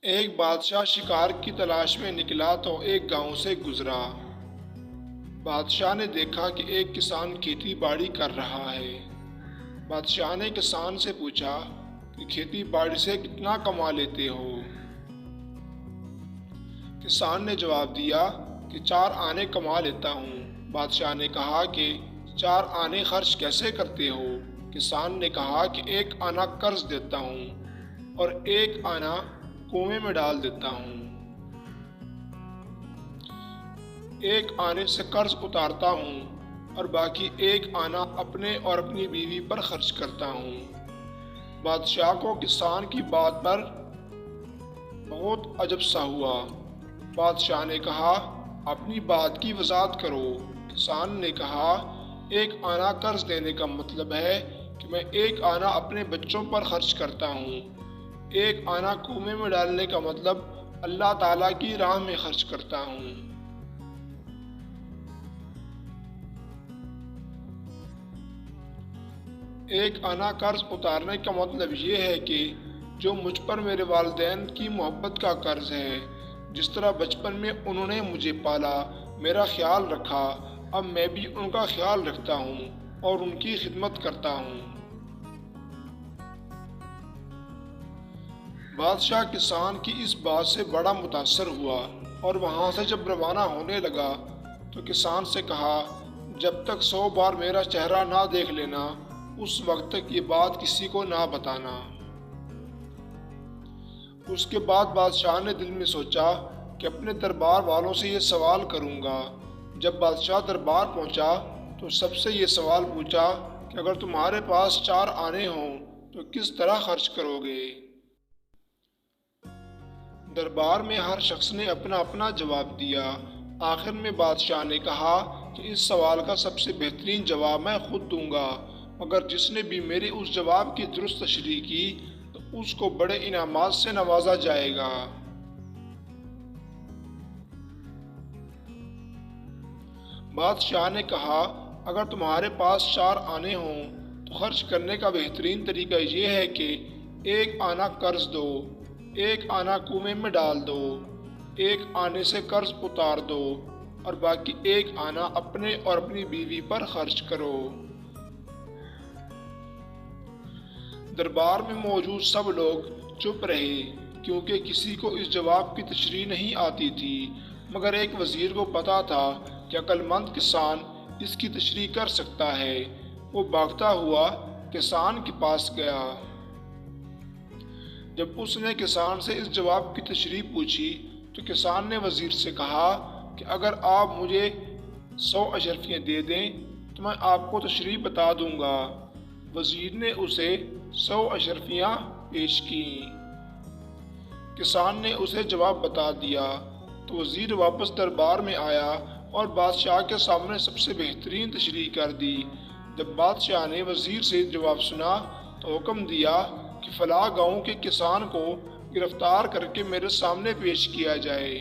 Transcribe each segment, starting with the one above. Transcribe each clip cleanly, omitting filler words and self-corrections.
ایک بادشاہ شکار کی تلاش میں نکلا تو ایک گاؤں سے گزرا۔ بادشاہ نے دیکھا کہ ایک کسان کھیتی باڑی کر رہا ہے۔ بادشاہ نے کسان سے پوچھا کہ کھیتی باڑی سے کتنا کما لیتے ہو؟ کسان نے جواب دیا کہ 4 آنے کما لیتا ہوں۔ بادشاہ نے کہا کہ 4 آنے خرچ کیسے کرتے ہو؟ کسان نے کہا کہ 1 آنا قرض دیتا ہوں اور 1 آنا کنویں میں ڈال دیتا ہوں۔ 1 آنے سے قرض اتارتا ہوں اور باقی 1 آنا اپنے اور اپنی بیوی پر خرچ کرتا ہوں۔ بادشاہ کو کسان کی بات پر بہت عجب سا ہوا۔ بادشاہ نے کہا، اپنی بات کی وضاحت کرو۔ کسان نے کہا، 1 آنا قرض دینے کا مطلب ہے کہ میں 1 آنا اپنے بچوں پر خرچ کرتا ہوں۔ 1 آنا کنویں میں ڈالنے کا مطلب اللہ تعالیٰ کی راہ میں خرچ کرتا ہوں۔ 1 آنا قرض اتارنے کا مطلب یہ ہے کہ جو مجھ پر میرے والدین کی محبت کا قرض ہے، جس طرح بچپن میں انہوں نے مجھے پالا، میرا خیال رکھا، اب میں بھی ان کا خیال رکھتا ہوں اور ان کی خدمت کرتا ہوں۔ بادشاہ کسان کی اس بات سے بڑا متاثر ہوا اور وہاں سے جب روانہ ہونے لگا تو کسان سے کہا، جب تک 100 بار میرا چہرہ نہ دیکھ لینا، اس وقت تک یہ بات کسی کو نہ بتانا۔ اس کے بعد بادشاہ نے دل میں سوچا کہ اپنے دربار والوں سے یہ سوال کروں گا۔ جب بادشاہ دربار پہنچا تو سب سے یہ سوال پوچھا کہ اگر تمہارے پاس 4 آنے ہوں تو کس طرح خرچ کرو گے؟ دربار میں ہر شخص نے اپنا اپنا جواب دیا۔ آخر میں بادشاہ نے کہا کہ اس سوال کا سب سے بہترین جواب میں خود دوں گا، مگر جس نے بھی میرے اس جواب کی درست تشریح کی تو اس کو بڑے انعامات سے نوازا جائے گا۔ بادشاہ نے کہا، اگر تمہارے پاس 4 آنے ہوں تو خرچ کرنے کا بہترین طریقہ یہ ہے کہ 1 آنا قرض دو، 1 آنا کنویں میں ڈال دو، 1 آنے سے قرض اتار دو اور باقی 1 آنا اپنے اور اپنی بیوی پر خرچ کرو۔ دربار میں موجود سب لوگ چپ رہے کیونکہ کسی کو اس جواب کی تشریح نہیں آتی تھی، مگر ایک وزیر کو پتا تھا کہ عقل مند کسان اس کی تشریح کر سکتا ہے۔ وہ بھاگتا ہوا کسان کے پاس گیا۔ جب اس نے کسان سے اس جواب کی تشریح پوچھی تو کسان نے وزیر سے کہا کہ اگر آپ مجھے 100 اشرفیاں دے دیں تو میں آپ کو تشریح بتا دوں گا۔ وزیر نے اسے 100 اشرفیاں پیش کیں۔ کسان نے اسے جواب بتا دیا تو وزیر واپس دربار میں آیا اور بادشاہ کے سامنے سب سے بہترین تشریح کر دی۔ جب بادشاہ نے وزیر سے جواب سنا تو حکم دیا کہ فلاں گاؤں کے کسان کو گرفتار کر کے میرے سامنے پیش کیا جائے۔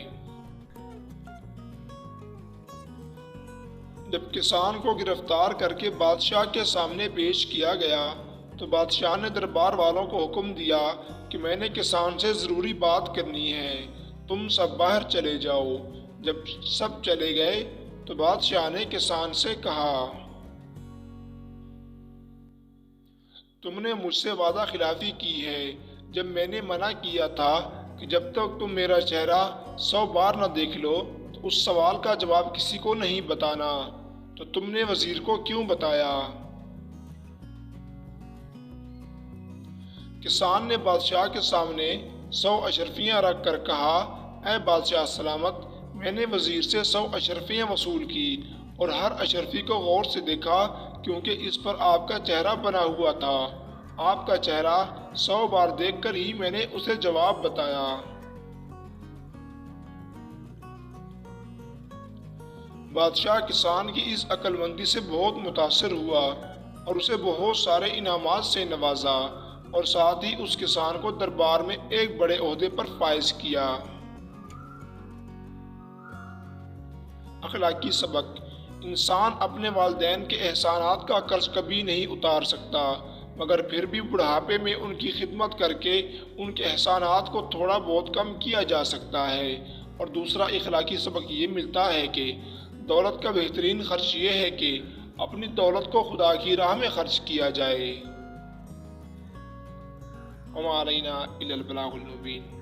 جب کسان کو گرفتار کر کے بادشاہ کے سامنے پیش کیا گیا تو بادشاہ نے دربار والوں کو حکم دیا کہ میں نے کسان سے ضروری بات کرنی ہے، تم سب باہر چلے جاؤ۔ جب سب چلے گئے تو بادشاہ نے کسان سے کہا، تم نے مجھ سے وعدہ خلافی کی ہے جب میں نے منع کیا تھا کہ جب تک تم میرا چہرہ 100 بار نہ دیکھ لو تو اس سوال کا جواب کسی کو نہیں بتانا، تو تم نے وزیر کو کیوں بتایا؟ کسان نے بادشاہ کے سامنے 100 اشرفیاں رکھ کر کہا، اے بادشاہ سلامت، میں نے وزیر سے 100 اشرفیاں وصول کی اور ہر اشرفی کو غور سے دیکھا کیونکہ اس پر آپ کا چہرہ بنا ہوا تھا۔ آپ کا چہرہ 100 بار دیکھ کر ہی میں نے اسے جواب بتایا۔ بادشاہ کسان کی اس عقل مندی سے بہت متاثر ہوا اور اسے بہت سارے انعامات سے نوازا اور ساتھ ہی اس کسان کو دربار میں ایک بڑے عہدے پر فائز کیا۔ اخلاقی سبق: انسان اپنے والدین کے احسانات کا قرض کبھی نہیں اتار سکتا، مگر پھر بھی بڑھاپے میں ان کی خدمت کر کے ان کے احسانات کو تھوڑا بہت کم کیا جا سکتا ہے۔ اور دوسرا اخلاقی سبق یہ ملتا ہے کہ دولت کا بہترین خرچ یہ ہے کہ اپنی دولت کو خدا کی راہ میں خرچ کیا جائے۔ وما علینا الا البلاغ المبین۔